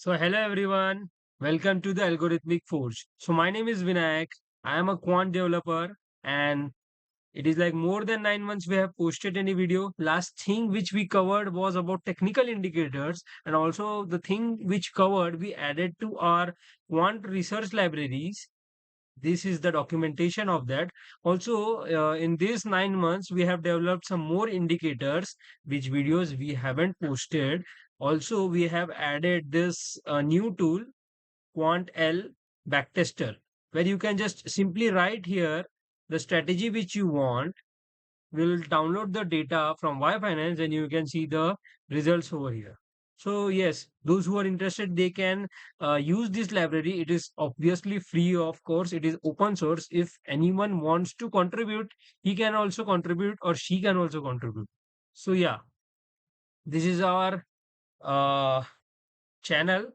Hello everyone. Welcome to the Algorithmic Forge. My name is Vinayak. I am a quant developer and it is like more than 9 months we have posted any video. Last thing which we covered was about technical indicators, and also the thing which covered we added to our quant research libraries. This is the documentation of that. Also, in these 9 months, we have developed some more indicators, which videos we haven't posted. Also, we have added this new tool, QuantL backtester, where you can just simply write here the strategy which you want. We'll download the data from yfinance and you can see the results over here. So yes, those who are interested, they can use this library. It is obviously free, of course. It is open source. If anyone wants to contribute, he can also contribute or she can also contribute. So yeah, this is our uh, channel.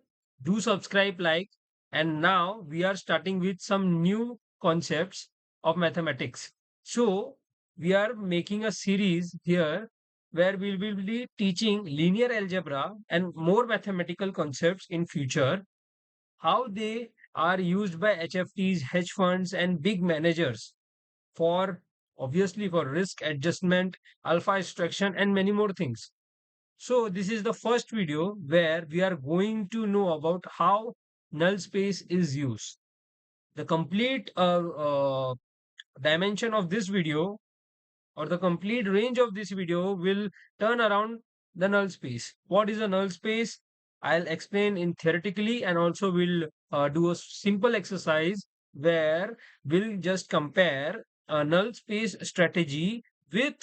Do subscribe, like, and now we are starting with some new concepts of mathematics. So we are making a series here where we will be teaching linear algebra and more mathematical concepts in future, how they are used by HFTs, hedge funds, and big managers for obviously for risk adjustment, alpha extraction, and many more things. So this is the first video where we are going to know about how null space is used. The complete dimension of this video or the complete range of this video will turn around the null space. What is a null space? I'll explain in theoretically, and also we'll do a simple exercise where we'll just compare a null space strategy with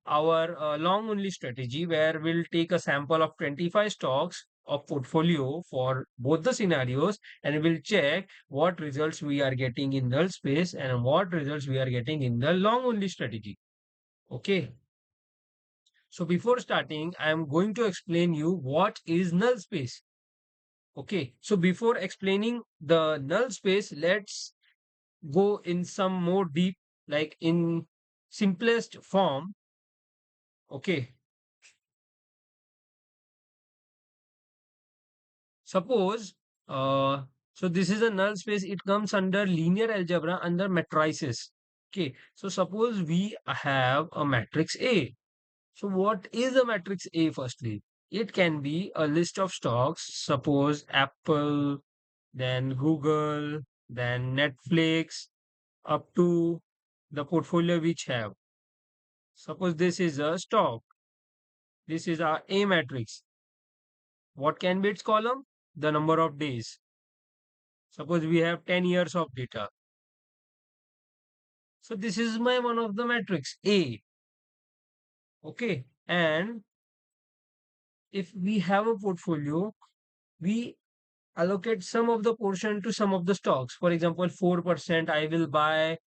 our long only strategy, where we'll take a sample of 25 stocks of portfolio for both the scenarios, and we'll check what results we are getting in null space and what results we are getting in the long only strategy. Okay. So before starting, I am going to explain you what is null space. Okay. So before explaining the null space, let's go in some more deep, like in simplest form. Okay. Suppose, uh, so this is a null space. It comes under linear algebra under matrices. Okay. So suppose we have a matrix A. So what is a matrix A firstly? It can be a list of stocks, suppose Apple, then Google, then Netflix, up to the portfolio which have. Suppose this is a stock. This is our A matrix. What can be its column? The number of days. Suppose we have 10 years of data. So this is my one of the matrix A. Okay. And if we have a portfolio, we allocate some of the portion to some of the stocks. For example, 4% I will buy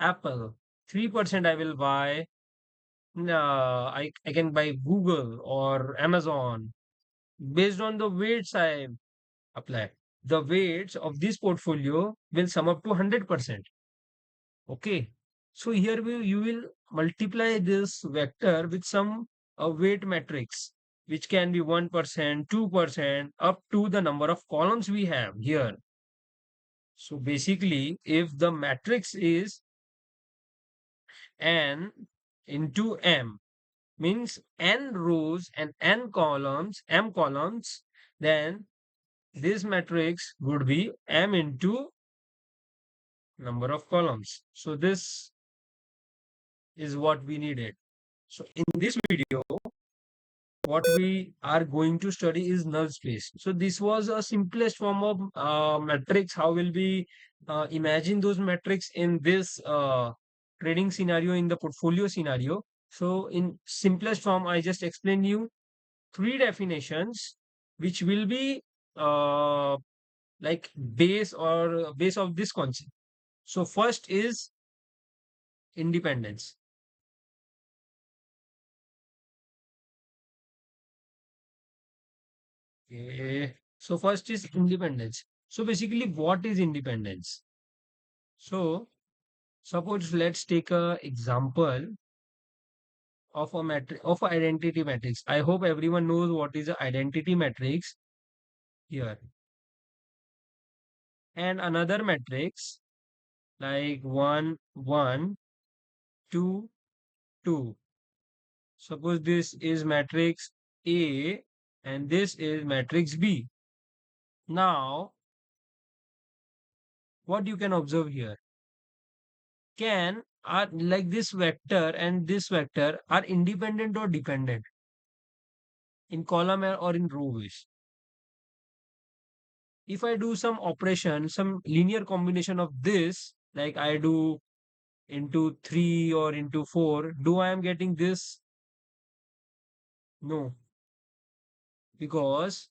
Apple, 3% I will buy, I can buy Google or Amazon based on the weights I apply. The weights of this portfolio will sum up to 100%. Okay. So here you will multiply this vector with some weight matrix, which can be 1%, 2%, up to the number of columns we have here. So basically, if the matrix is n into m, means n rows and n columns, m columns, then this matrix would be m into number of columns. So this is what we needed. So in this video, what we are going to study is null space. So this was a simplest form of matrix. How will we imagine those metrics in this trading scenario, in the portfolio scenario? So in simplest form, I just explained you three definitions, which will be uh, like base of this concept. So first is independence. Okay. So first is independence. So basically, what is independence? So suppose let's take a example of a matrix of a identity matrix. I hope everyone knows what is an identity matrix. here. And another matrix like 1, 1, 2, 2. Suppose this is matrix A and this is matrix B. Now, what you can observe here? Can are like this vector and this vector are independent or dependent in column or in row ways. If I do some operation, some linear combination of this, like I do into 3 or into 4, do I am getting this? No, because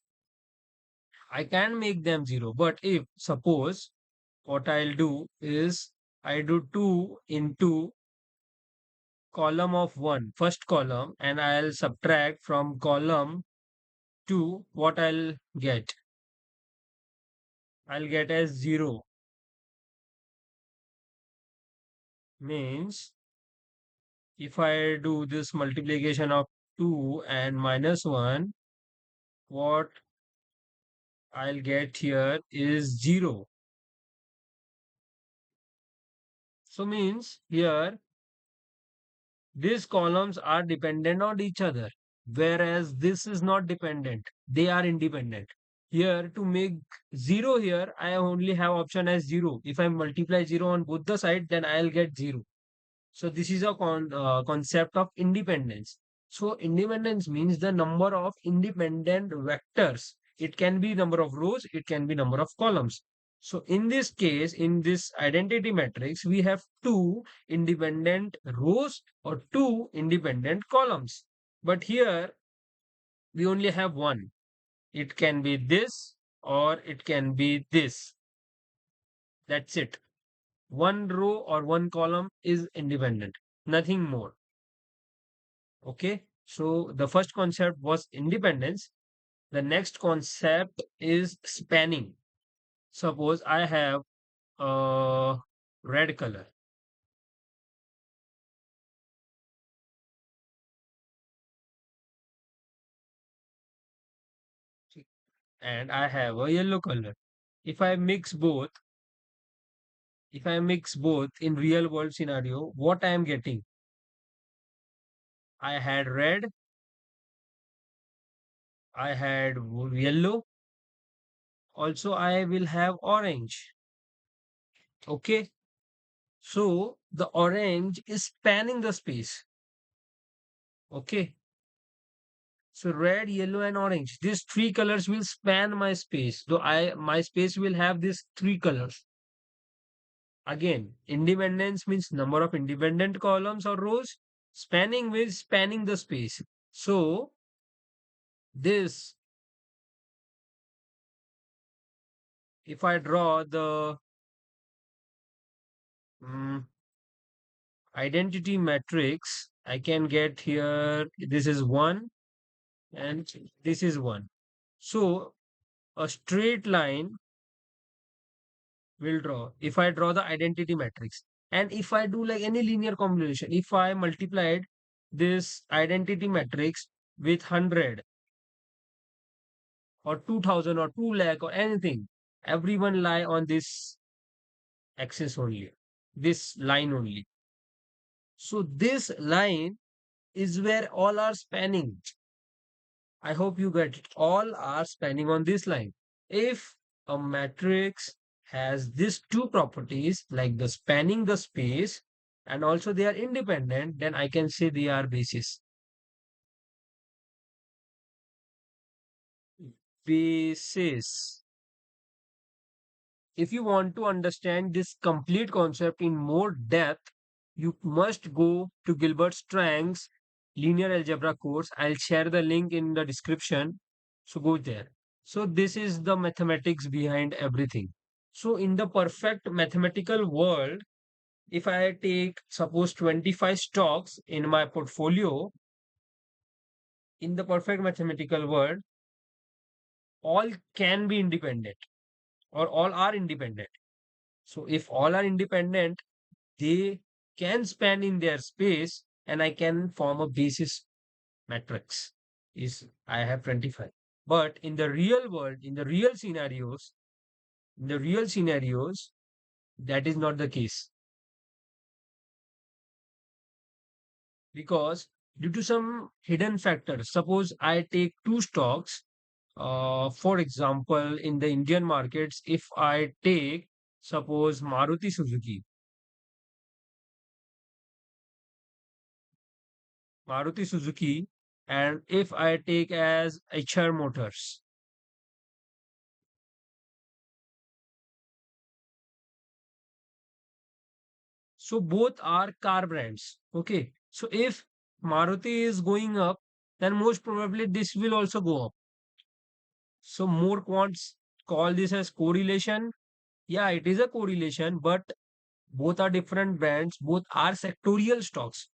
I can make them 0. But if suppose what I'll do is I do 2 into column of 1, first column, and I'll subtract from column 2 what I'll get. I'll get as 0. Means if I do this multiplication of 2 and minus 1, what I'll get here is 0. So means here these columns are dependent on each other, whereas this is not dependent. They are independent. Here to make 0 here, I only have option as 0. If I multiply 0 on both the sides, then I'll get 0. So this is a concept of independence. So independence means the number of independent vectors. It can be number of rows, it can be number of columns. So in this case, in this identity matrix, we have two independent rows or two independent columns. But here we only have one. It can be this or it can be this. That's it. One row or one column is independent, nothing more. Okay, so the first concept was independence. The next concept is spanning. Suppose I have a red color and I have a yellow color. If I mix both, if I mix both in real world scenario, what I am getting? I had red, I had yellow, also I will have orange. Okay, so the orange is spanning the space. Okay, so red, yellow, and orange. These three colors will span my space. So my space will have these three colors. Again, independence means number of independent columns or rows. Spanning means spanning the space. So this, if I draw the um, identity matrix, I can get here. This is 1 and this is 1. So a straight line will draw if I draw the identity matrix. And if I do like any linear combination, if I multiplied this identity matrix with 100 or 2000 or 2 lakh or anything, everyone lie on this axis only, this line only. So this line is where all are spanning. I hope you get it. All are spanning on this line. If a matrix has these two properties, like the spanning the space and also they are independent, then I can say they are basis. Basis. If you want to understand this complete concept in more depth, you must go to Gilbert Strang's linear algebra course. I'll share the link in the description. So go there. So this is the mathematics behind everything. So in the perfect mathematical world, if I take suppose 25 stocks in my portfolio, in the perfect mathematical world, all can be independent or all are independent. So if all are independent, they can span in their space and I can form a basis matrix. Is I have 25. But in the real world, in the real scenarios, that is not the case, because due to some hidden factors, suppose I take two stocks, for example, in the Indian markets, if I take, suppose, Maruti Suzuki, and if I take as HR Motors. So both are car brands. Okay. So if Maruti is going up, then most probably this will also go up. So more quants call this as correlation. Yeah, it is a correlation, but both are different brands. Both are sectorial stocks.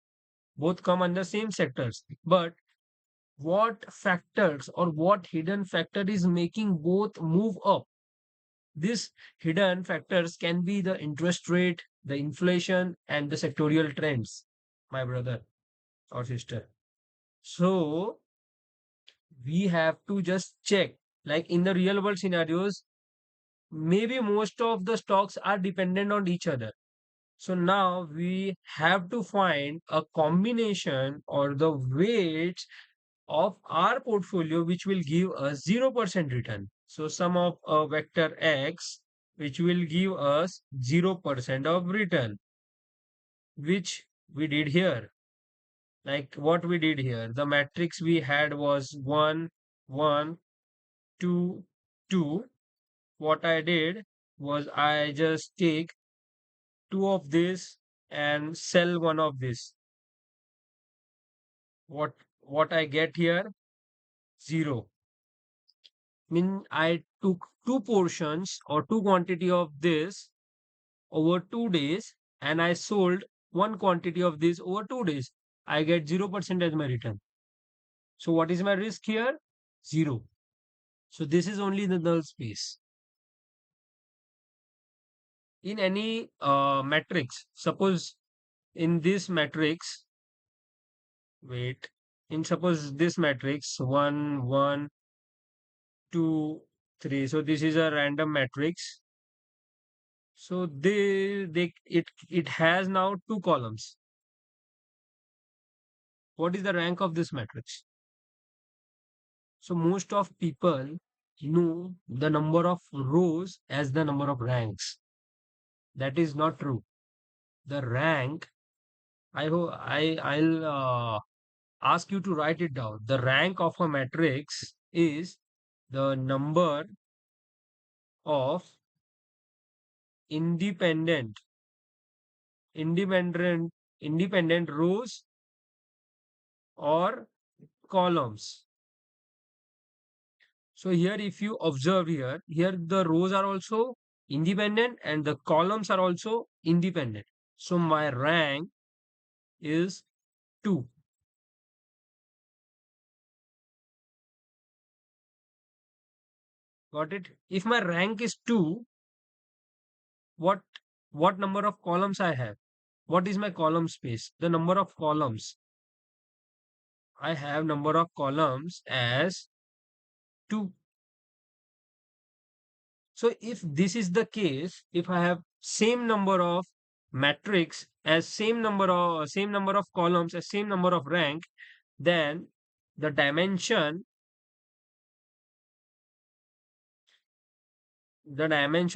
Both come under same sectors. But what factors or what hidden factor is making both move up? These hidden factors can be the interest rate, the inflation, and the sectorial trends, my brother or sister. So we have to just check. Like in the real world scenarios, maybe most of the stocks are dependent on each other. So now we have to find a combination or the weights of our portfolio which will give us 0% return. So sum of a vector x which will give us 0% of return, which we did here. Like what we did here, the matrix we had was 1, 1, 2, 2. What I did was I just take two of this and sell one of this. What I get here? 0. Mean I took two portions or two quantity of this over 2 days and I sold one quantity of this over 2 days. I get 0% as my return. So what is my risk here? 0. So this is only the null space. In any matrix, suppose in this matrix, wait, in suppose this matrix 1, 1, 2, 3. So this is a random matrix. So it has now two columns. What is the rank of this matrix? So most of people know the number of rows as the number of ranks. That is not true. The rank, I'll ask you to write it down. The rank of a matrix is the number of independent independent independent rows or columns. So here, if you observe here the rows are also independent and the columns are also independent. So my rank is 2. Got it? If my rank is 2, what what number of columns I have? What is my column space? The number of columns. I have number of columns as 2. So if this is the case, if I have same number of matrix as same number of columns as same number of rank, then the dimension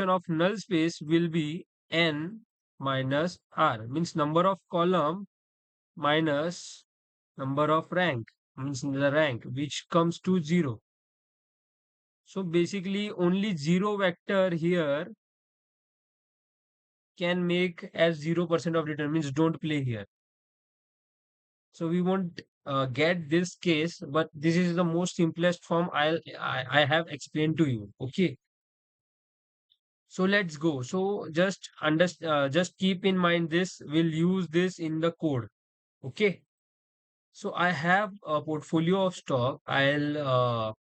of null space will be n minus r, means number of column minus number of rank, means the rank, which comes to 0. So basically only 0 vector here can make as 0% of return, means don't play here. So we won't get this case, but this is the most simplest form I have explained to you. Okay. So let's go. So just keep in mind this. We'll use this in the code. Okay. So I have a portfolio of stock. I'll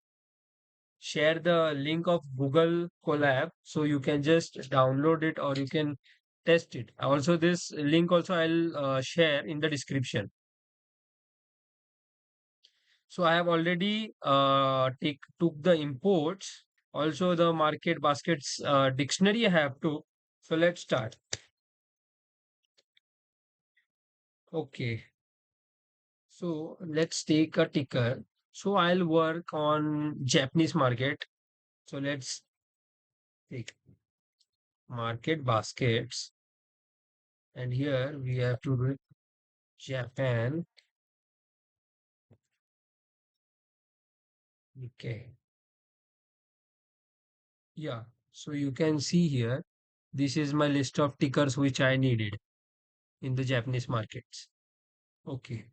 share the link of Google Colab so you can just download it or you can test it. Also, this link also I'll share in the description. So I have already took the imports. Also the market baskets dictionary I have to. So let's start. Okay. So let's take a ticker. So I'll work on Japanese market. So let's take market baskets. And here we have to do Japan. Okay. Yeah. So you can see here, this is my list of tickers which I needed in the Japanese markets. Okay.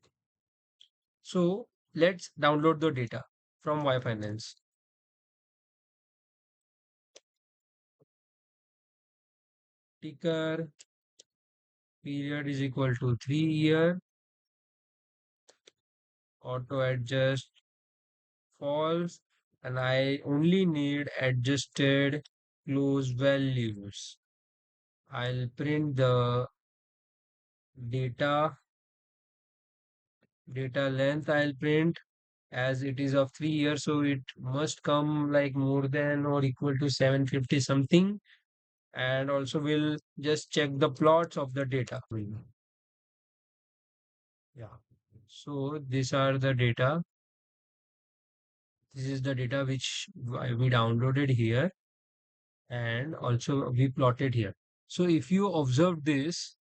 So let's download the data from yfinance. Ticker period is equal to 3 year. Auto adjust false. And I only need adjusted close values. I'll print the data length. I'll print as it is of 3 years, so it must come like more than or equal to 750 something. And also we'll just check the plots of the data. Yeah. So these are the data. This is the data which we downloaded here and also we plotted here. So if you observe this,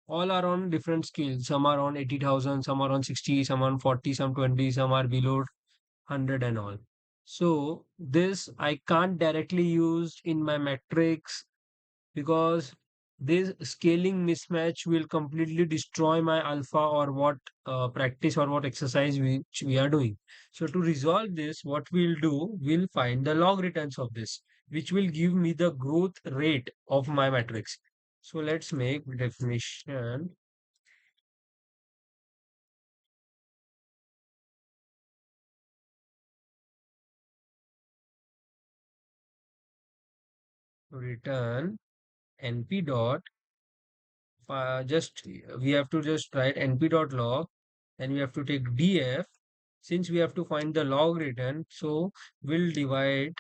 all are on different scales. Some are on 80,000, some are on 60, some on 40, some 20, some are below 100 and all. So this I can't directly use in my metrics because this scaling mismatch will completely destroy my alpha or what practice or what exercise which we are doing. So to resolve this, what we'll do, we'll find the log returns of this, which will give me the growth rate of my matrix. So let's make definition to return np dot just we have to just write np dot log and we have to take df since we have to find the log return. So we'll divide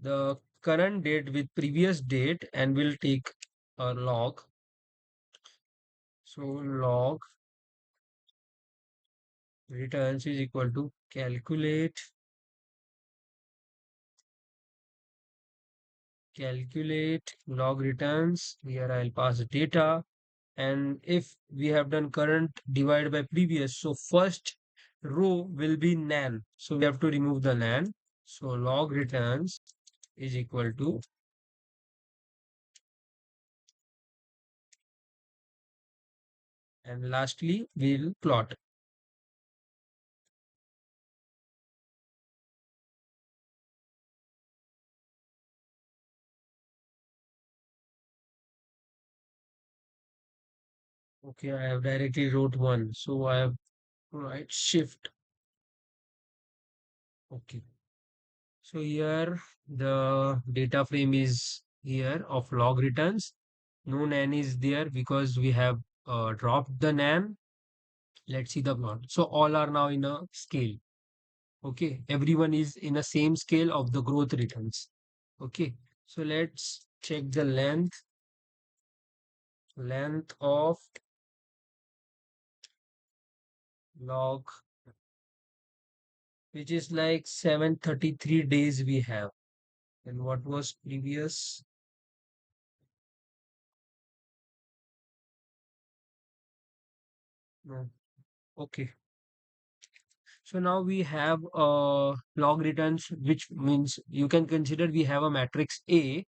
the current date with previous date and we'll take a log. So log returns is equal to calculate log returns. Here I'll pass data. And if we have done current divided by previous, so first row will be nan. So we have to remove the nan. So log returns is equal to, and lastly we'll plot. Okay, I have directly wrote one. So I have to write shift. Okay. So here the data frame is here of log returns. No nan is there because we have dropped the nan. Let's see the plot. So all are now in a scale. Okay. Everyone is in a same scale of the growth returns. Okay. So let's check the length of log, which is like 733 days we have. And what was previous? No. Okay. So now we have log returns, which means you can consider we have a matrix A.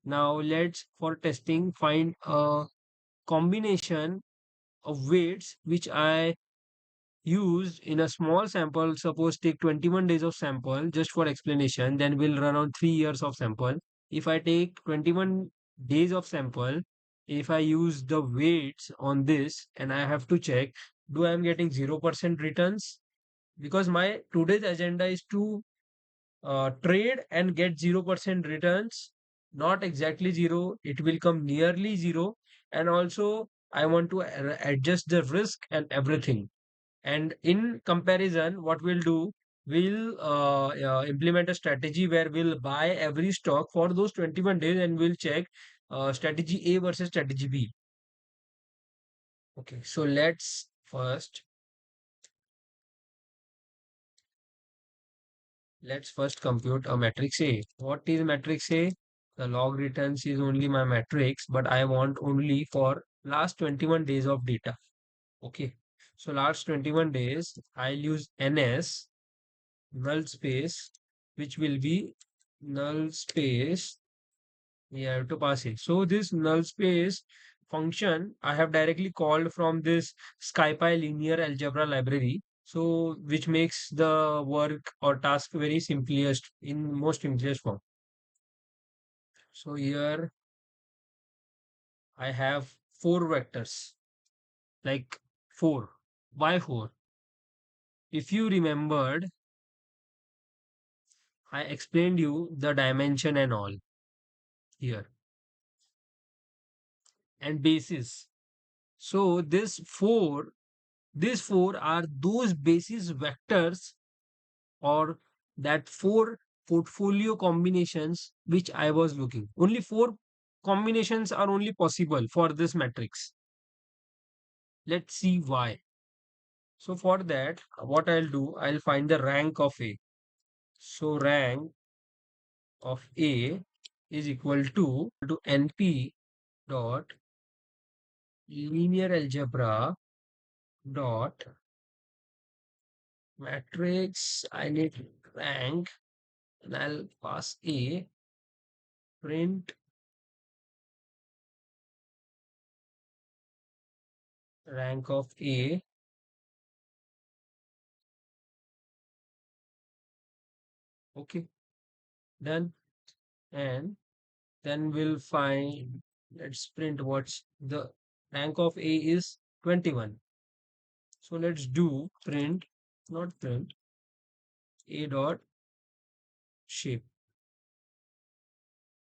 Now let's for testing find a combination of weights which I used in a small sample. Suppose take 21 days of sample just for explanation. Then we'll run on 3 years of sample. If I take 21 days of sample, if I use the weights on this and I have to check, do I am getting 0% returns? Because my today's agenda is to trade and get 0% returns, not exactly zero, it will come nearly zero. And also I want to adjust the risk and everything. And in comparison, what we'll do, we'll implement a strategy where we'll buy every stock for those 21 days and we'll check strategy A versus strategy B. Okay, so let's first compute a matrix A. What is matrix A? The log returns is only my matrix, but I want only for last 21 days of data. Okay, so last 21 days, I'll use NS, null space, which will be null space. We have to pass it. So this null space function I have directly called from this SciPy linear algebra library. So which makes the work or task very simplest in most simplest form. So here I have four vectors, like four. Why four? If you remembered, I explained you the dimension and all here and basis. So these four are those basis vectors or that four portfolio combinations which I was looking. Only four combinations are only possible for this matrix. Let's see why. So for that, what I'll do, I'll find the rank of A. So rank of A is equal to NP dot linear algebra dot matrix. I need rank and I'll pass A, print rank of A. Okay, done. And then we'll find, let's print what's the rank of A is 21. So let's do print, not print, A dot shape.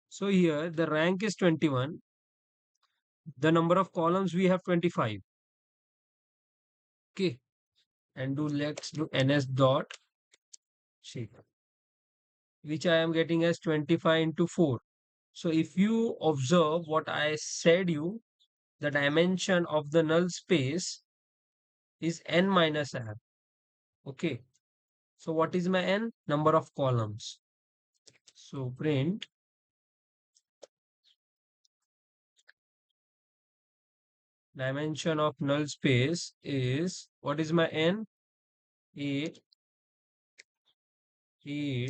So here the rank is 21. The number of columns we have 25. Okay. And let's do ns dot shape, which I am getting as 25 into 4. So if you observe what I said you, the dimension of the null space is n minus r. Okay. So what is my n? Number of columns. So print dimension of null space is, what is my n? A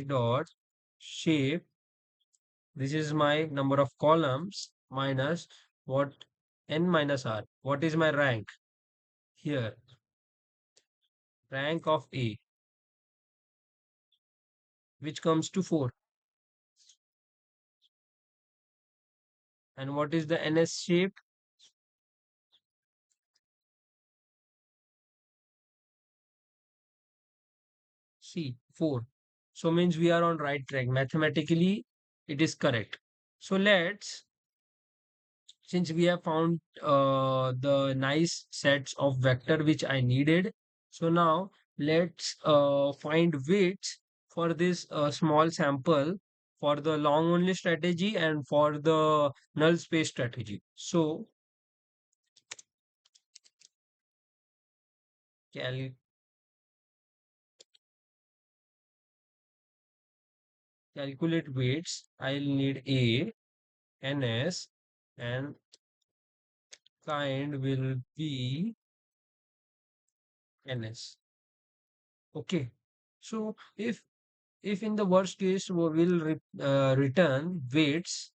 dot shape. This is my number of columns minus what? N minus r. What is my rank? Here, rank of A, which comes to 4. And what is the NS shape? C, 4. So means we are on right track. Mathematically, it is correct. So since we have found the nice sets of vector which I needed, so now let's find weights for this small sample for the long only strategy and for the null space strategy. So cal calculate weights. I'll need A, NS, and kind will be NS. Okay. So if in the worst case we will return weights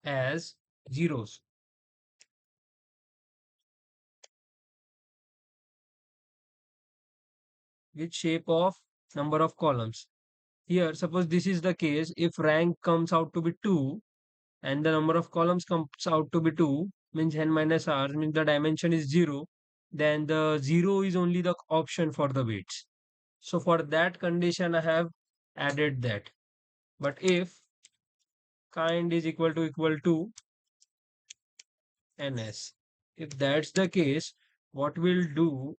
as zeros with shape of number of columns. Here, suppose this is the case, if rank comes out to be 2 and the number of columns comes out to be 2, means n minus r, means the dimension is 0, then the 0 is only the option for the weights. So for that condition, I have added that. But if kind is equal to ns, if that's the case, what we'll do,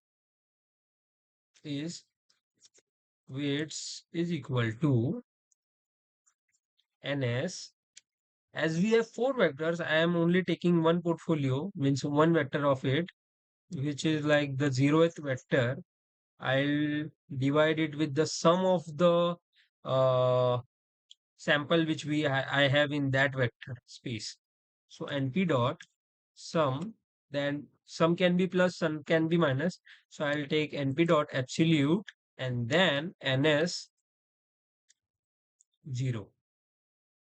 is weights is equal to ns. As we have four vectors, I am only taking one portfolio, means one vector of it, which is like the zeroth vector. I'll divide it with the sum of the uh, sample which I have in that vector space. So np dot sum, then sum can be plus, sum can be minus. So I'll take np dot absolute and then ns 0.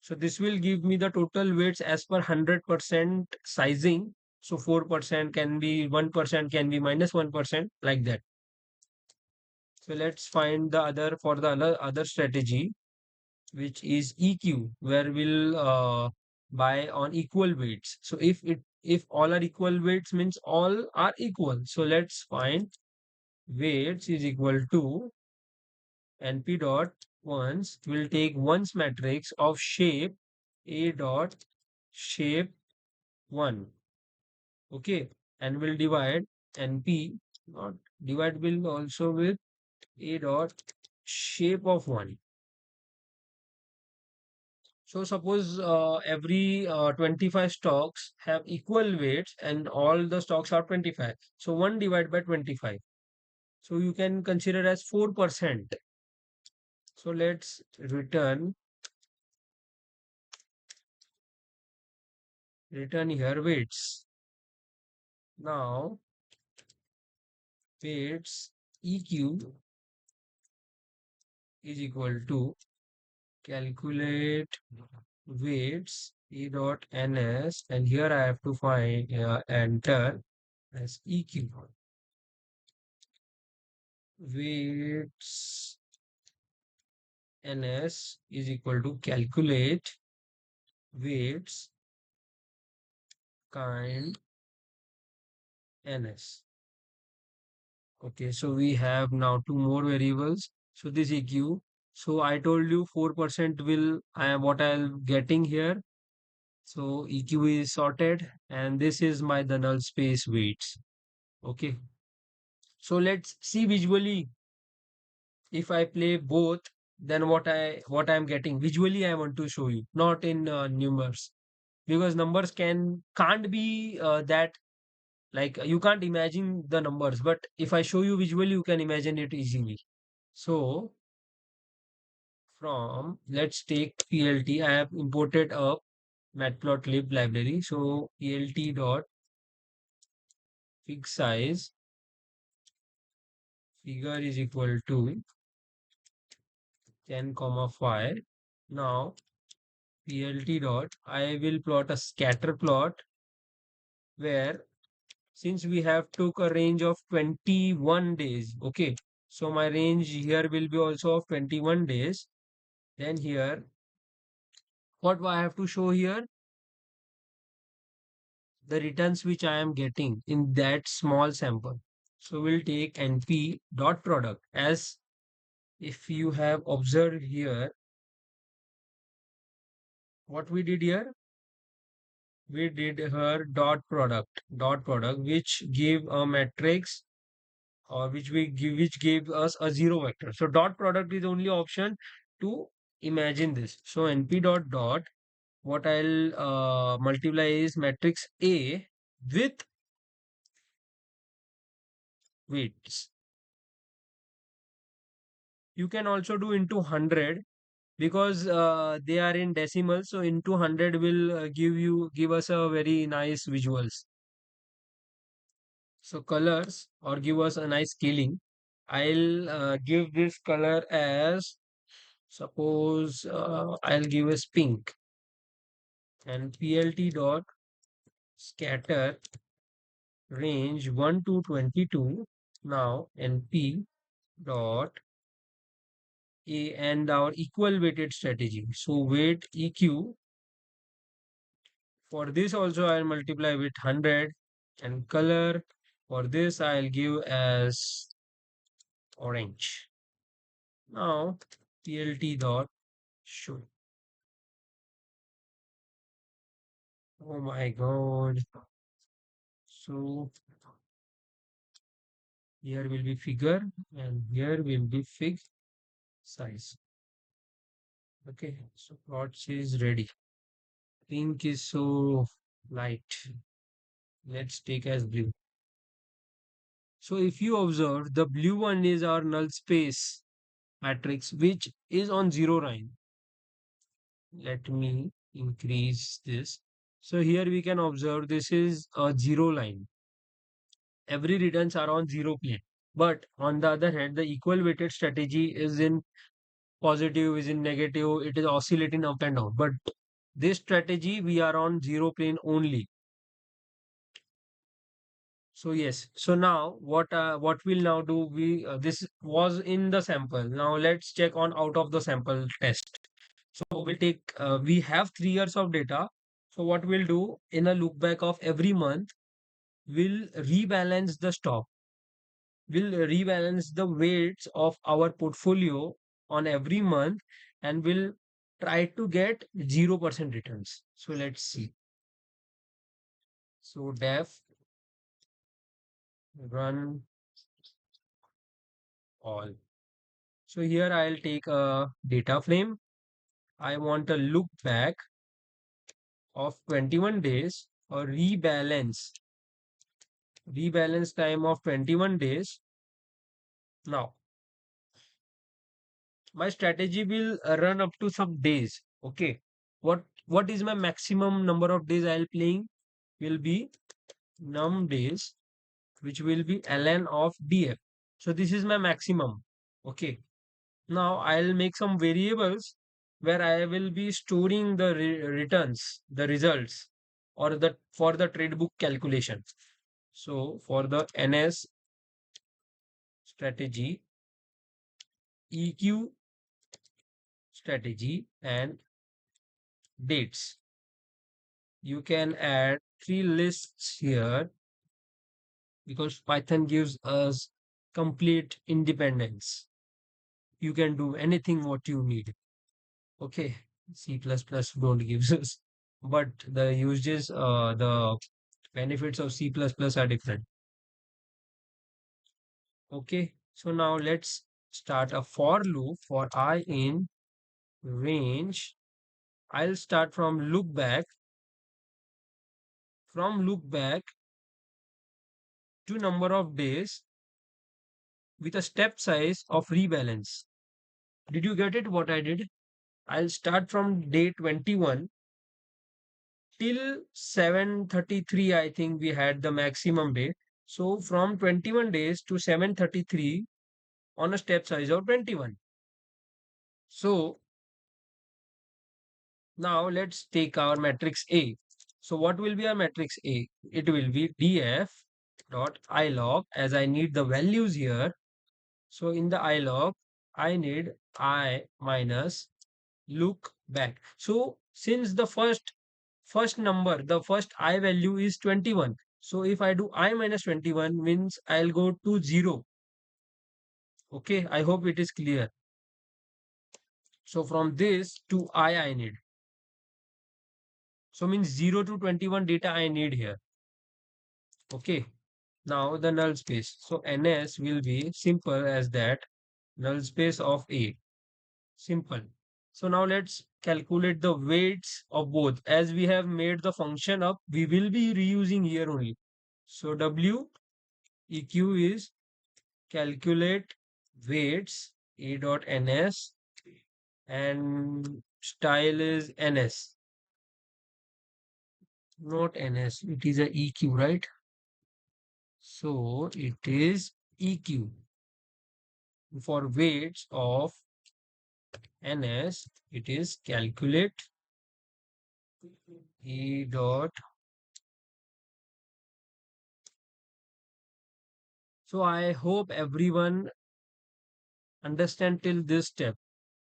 So this will give me the total weights as per 100% sizing. So 4% can be 1%, can be minus 1%, like that. So let's find the other for the other strategy, which is EQ, where we'll buy on equal weights. So if all are equal weights means all are equal. So let's find weights is equal to np dot ones will take ones matrix of shape a dot shape 1. Okay, and will divide np not divide will also with a dot shape of 1. So suppose every 25 stocks have equal weights and all the stocks are 25. So 1 divided by 25. So you can consider as 4%. So let's return here weights. Now weights EQ is equal to calculate weights E dot NS, and here I have to find enter as EQ. Weights ns is equal to calculate weights kind ns. Okay, so we have now two more variables. So this EQ. So I told you 4% will I am what I'm getting here. So EQ is sorted, and this is my the null space weights. Okay. So let's see visually if I play both, then what I'm getting visually. I want to show you, not in numbers, because numbers can't be that, like you can't imagine the numbers, but if I show you visually you can imagine it easily. So from let's take plt, I have imported a matplotlib library. So plt dot fig size figure is equal to 10 comma 5. Now plt dot I will plot a scatter plot, where since we have took a range of 21 days. Okay, so my range here will be also of 21 days. Then here, what I have to show here, the returns which I am getting in that small sample. So we'll take np dot product. As if you have observed here, what we did here, we did her dot product, which gave a matrix, or which gave us a zero vector. So dot product is only option to imagine this. So np dot dot, what I'll multiply is matrix A with weights. You can also do into 100, because they are in decimals. So into 100 will give us a very nice visuals. So colors or give us a nice scaling. I'll give this color as, suppose I'll give us pink, and plt dot scatter range 1 to 22. Now np dot a and our equal weighted strategy. So weight EQ, for this also I'll multiply with 100, and color for this I'll give as orange. Now plt dot show. Oh my god. So Here will be figure and here will be fig size. Okay, so plot is ready. Pink is so light. Let's take as blue. So if you observe, the blue one is our null space matrix, which is on zero line. Let me increase this. So here we can observe this is a zero line. Every returns are on zero plane. But on the other hand, the equal weighted strategy is in positive, is in negative, it is oscillating up and down. But this strategy, we are on zero plane only. So yes, so now what we'll now do, we this was in the sample. Now let's check on out of the sample test. So we'll take we have 3 years of data. So what we'll do in a look back of every month, we'll rebalance the stock. We'll rebalance the weights of our portfolio on every month, and we'll try to get 0% returns. So let's see. So def run all. So here I'll take a data frame. I want a look back of 21 days or rebalance time of 21 days. Now, my strategy will run up to some days. Okay. What is my maximum number of days I'll playing will be num days, which will be ln of df. So this is my maximum. Okay. Now I'll make some variables where I will be storing the returns, the results, or the for the trade book calculation. So for the NS strategy, EQ strategy, and dates, you can add 3 lists here because Python gives us complete independence. You can do anything what you need. Okay, C++ don't gives us, but the uses, the benefits of C++ are different. Okay, so now let's start a for loop for I in range. I'll start from look back. From look back to number of days with a step size of rebalance. Did you get it what I did? I'll start from day 21 till 733. I think we had the maximum day. So from 21 days to 733 on a step size of 21. So now let's take our matrix A. So what will be our matrix A? It will be df dot ilog, as I need the values here. So in the ilog, I need I minus look back. So since the first number, the first I value is 21. So if I do I minus 21 means I'll go to 0. Okay, I hope it is clear. So from this to I need. So means 0 to 21 data I need here. Okay. Now the null space. So NS will be simple as that, null space of A. Simple. So now let's calculate the weights of both. As we have made the function up, we will be reusing here only. So W EQ is calculate weights A dot NS, and style is NS. Not NS, it is a EQ, right? So it is EQ. For weights of NS, it is calculate E dot. So I hope everyone understand till this step.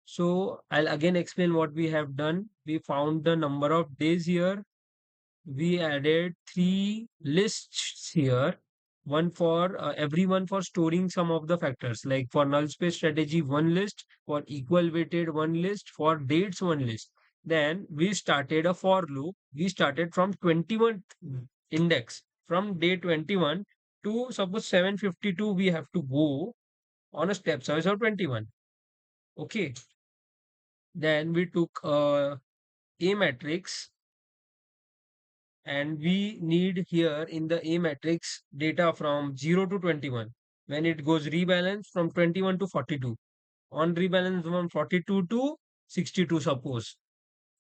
So I'll again explain what we have done. We found the number of days here. We added 3 lists here. One for everyone for storing some of the factors, like for null space strategy, 1 list, for equal weighted 1 list, for dates 1 list. Then we started a for loop. We started from 21 index, from day 21 To suppose 752 we have to go on a step size of 21. Okay. Then we took A matrix, and we need here in the A matrix data from 0 to 21. When it goes rebalance from 21 to 42. On rebalance from 42 to 62, suppose.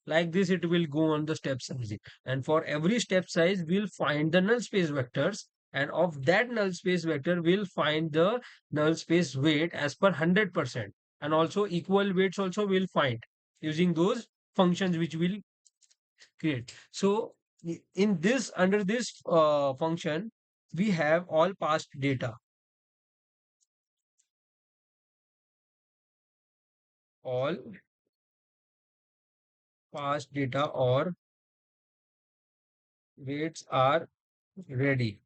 Like this, it will go on the step size. And for every step size, we'll find the null space vectors. And of that null space vector, we'll find the null space weight as per 100%. And also equal weights also we'll find using those functions which we'll create. So in this, under this function, we have all past data. All past data or weights are ready.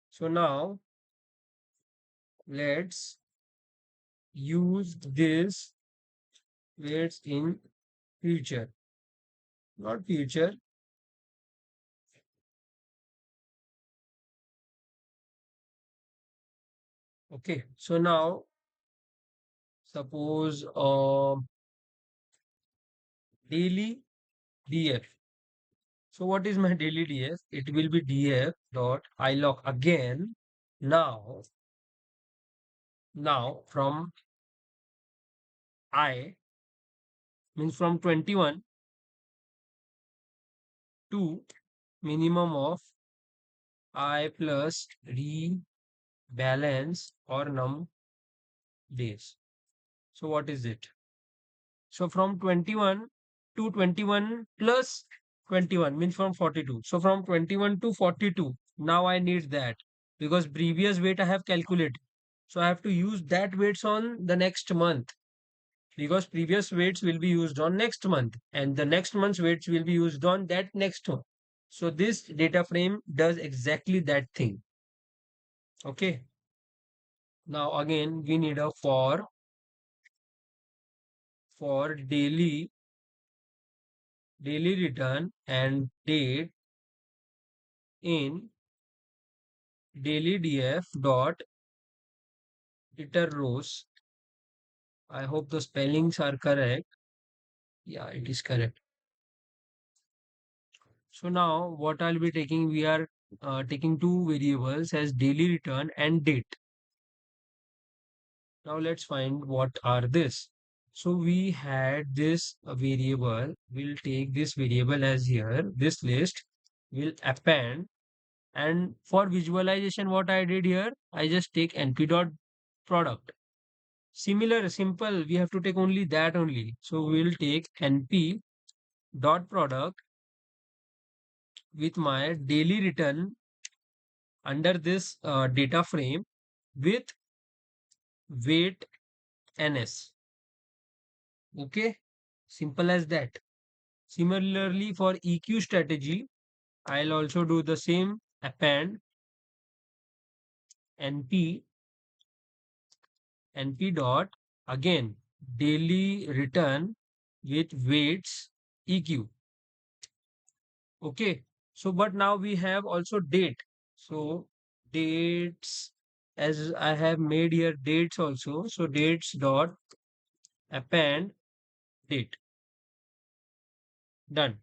So now let's use this weights in future, not future. Okay, so now suppose daily df. So what is my daily df? It will be df dot ilog again. Now from I means from 21 to minimum of I plus rebalance or num days. So what is it? So from 21 to 21 plus 21 means from 42. So from 21 to 42, now I need that because previous weight I have calculated. So I have to use that weights on the next month because previous weights will be used on next month and the next month's weights will be used on that next month. So this data frame does exactly that thing. Okay. Now again, we need a for daily return and date in daily df dot iter rows. I hope the spellings are correct. Yeah, it is correct. So now what I'll be taking, we are taking two variables as daily return and date. Now let's find what are this. So we had this variable. We'll take this variable as here, this list. We'll append. And for visualization, what I did here, I just take np dot product. Similar, simple, we have to take only that only. So we'll take np dot product with my daily return under this data frame with weight ns. Okay, simple as that. Similarly, for EQ strategy, I'll also do the same append np np dot again daily return with weights EQ. Okay, so but now we have also date. So dates, as I have made here dates also. So dates dot append date. Done.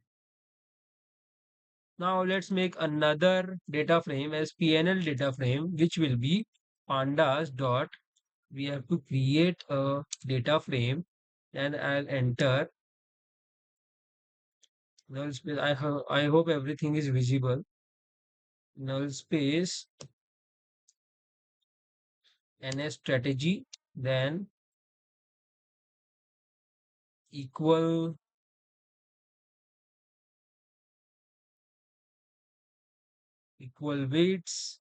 Now let's make another data frame as PNL data frame, which will be pandas dot. We have to create a data frame and I'll enter null space. I hope everything is visible. Null space ns strategy, then equal weights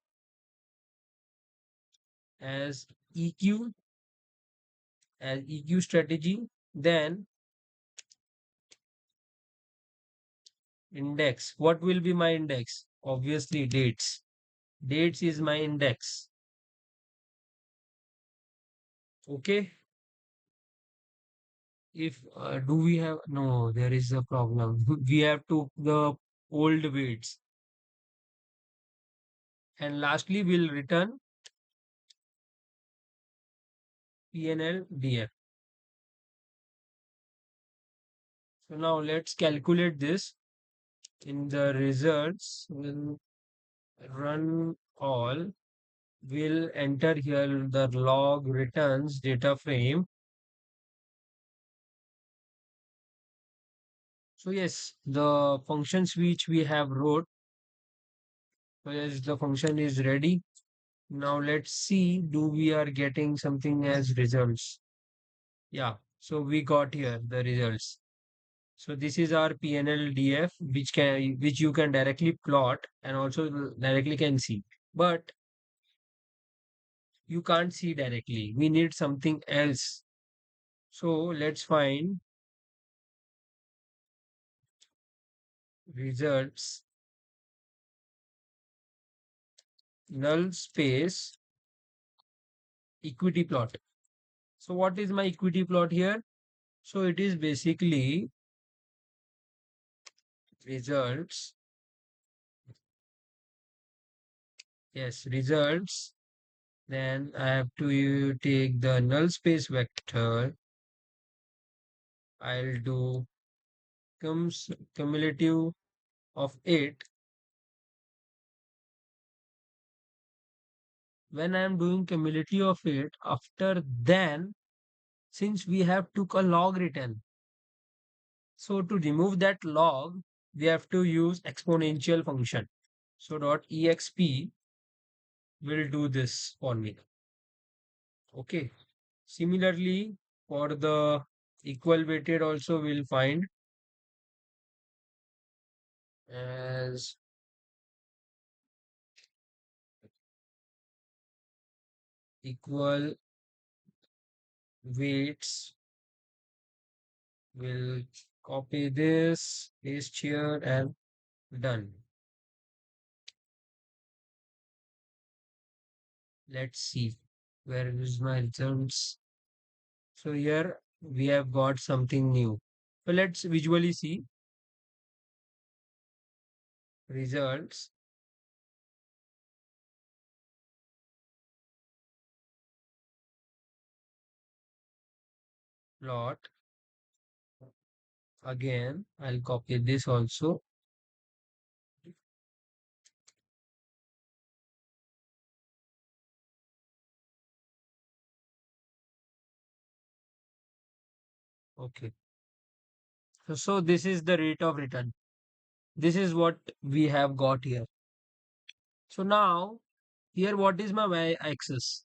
as EQ strategy, then index. What will be my index? Obviously dates. Dates is my index. Okay. If do we have, no, there is a problem. We have to the old weights. And lastly, we'll return PNL DF. So now let's calculate this. In the results, we'll run all. We'll enter here the log returns data frame. So yes, the functions which we have wrote, so yes, the function is ready. Now let's see, do we are getting something as results? Yeah, so we got here the results. So this is our PNL which you can directly plot and also directly can see. But you can't see directly. We need something else. So let's find results null space equity plot. So what is my equity plot here? So it is basically results. Yes, results. Then I have to take the null space vector. I'll do cumulative of it. When I am doing cumulative of it, after then, since we have took a log written, so to remove that log, we have to use exponential function. So dot exp will do this for me. Okay. Similarly, for the equal weighted also we'll find as equal weights. We'll copy this, paste here and done. Let's see where is my results. So here we have got something new. So let's visually see results plot. Again, I'll copy this also. Okay. So this is the rate of return. This is what we have got here. So now here what is my y-axis?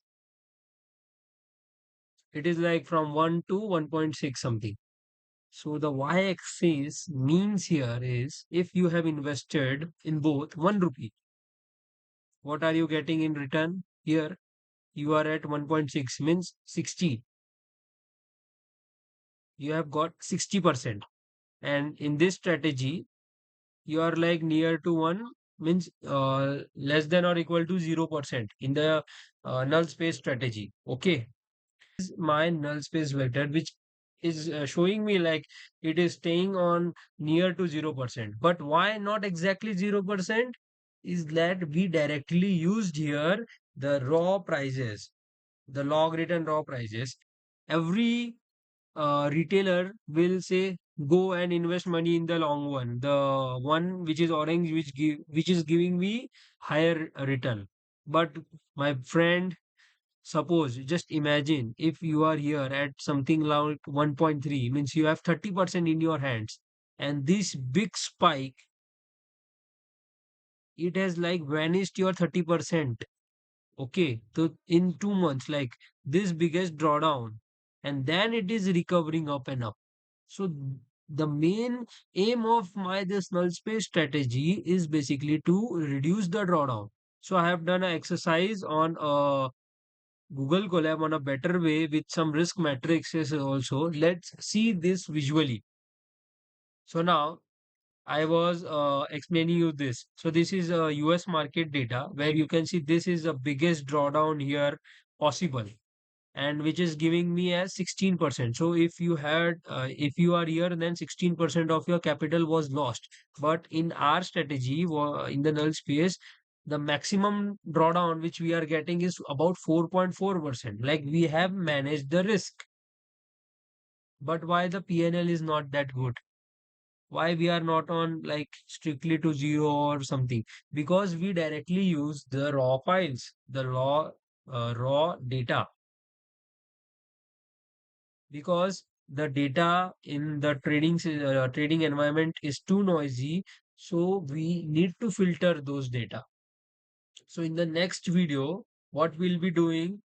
It is like from 1 to 1.6 something. So the y-axis means here is if you have invested in both 1 rupee, what are you getting in return? Here you are at 1.6 means 60. You have got 60%. And in this strategy, you are like near to 1 means less than or equal to 0% in the null space strategy. Okay. Is my null space vector, which is showing me like it is staying on near to 0%. But why not exactly 0%? Is that we directly used here the raw prices, the log written raw prices. Every retailer will say go and invest money in the long one, the one which is orange, which is giving me higher return. But my friend, suppose just imagine if you are here at something like 1.3 means you have 30% in your hands, and this big spike, it has like vanished your 30%. Okay, so in 2 months, like this biggest drawdown, and then it is recovering up and up. So the main aim of my this null space strategy is basically to reduce the drawdown. So I have done an exercise on Google Colab on a better way with some risk matrices also. Let's see this visually. So now I was explaining you this. So this is US market data where you can see this is the biggest drawdown here possible, and which is giving me as 16%. So if you are here, then 16% of your capital was lost. But in our strategy, in the null space, the maximum drawdown which we are getting is about 4.4%. Like we have managed the risk. But why the PNL is not that good? Why we are not on like strictly to zero or something? Because we directly use the raw files, the raw data. Because the data in the trading environment is too noisy, so we need to filter those data. So in the next video, what we'll be doing,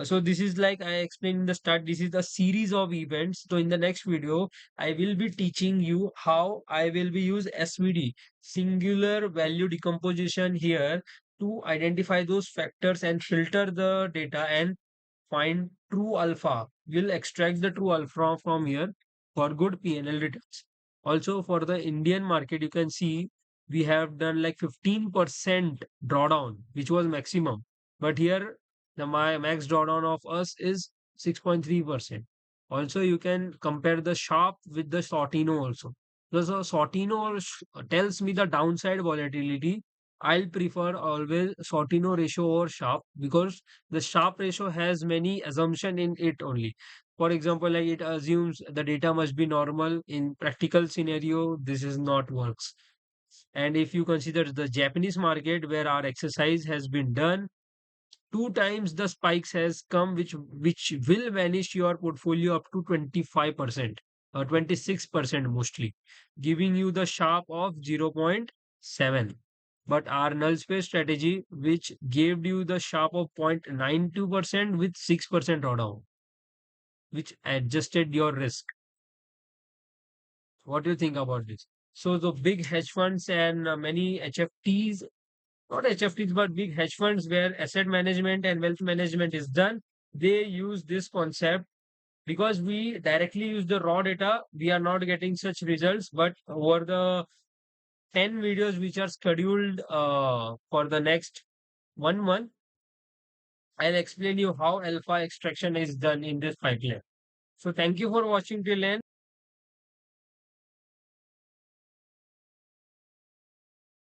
so this is like I explained in the start, this is a series of events. So in the next video, I will be teaching you how I will be use SVD, singular value decomposition here, to identify those factors and filter the data and find true alpha. We'll extract the true alpha from here for good PNL returns. Also for the Indian market, you can see we have done like 15% drawdown, which was maximum. But here the my max drawdown of us is 6.3%. Also, you can compare the sharp with the Sortino also. Because the Sortino tells me the downside volatility. I'll prefer always Sortino ratio over sharp, because the sharp ratio has many assumption in it only. For example, like it assumes the data must be normal. In practical scenario, this is not works. And if you consider the Japanese market where our exercise has been done, two times the spikes has come, which will vanish your portfolio up to 25% or 26% mostly, giving you the sharp of 0.7. But our null space strategy, which gave you the sharp of 0.92% with 6% drawdown, which adjusted your risk. What do you think about this? So the big hedge funds and many HFTs, not HFTs, but big hedge funds where asset management and wealth management is done, they use this concept. Because we directly use the raw data, we are not getting such results. But over the 10 videos which are scheduled for the next 1 month, I'll explain you how alpha extraction is done in this pipeline. So thank you for watching till end.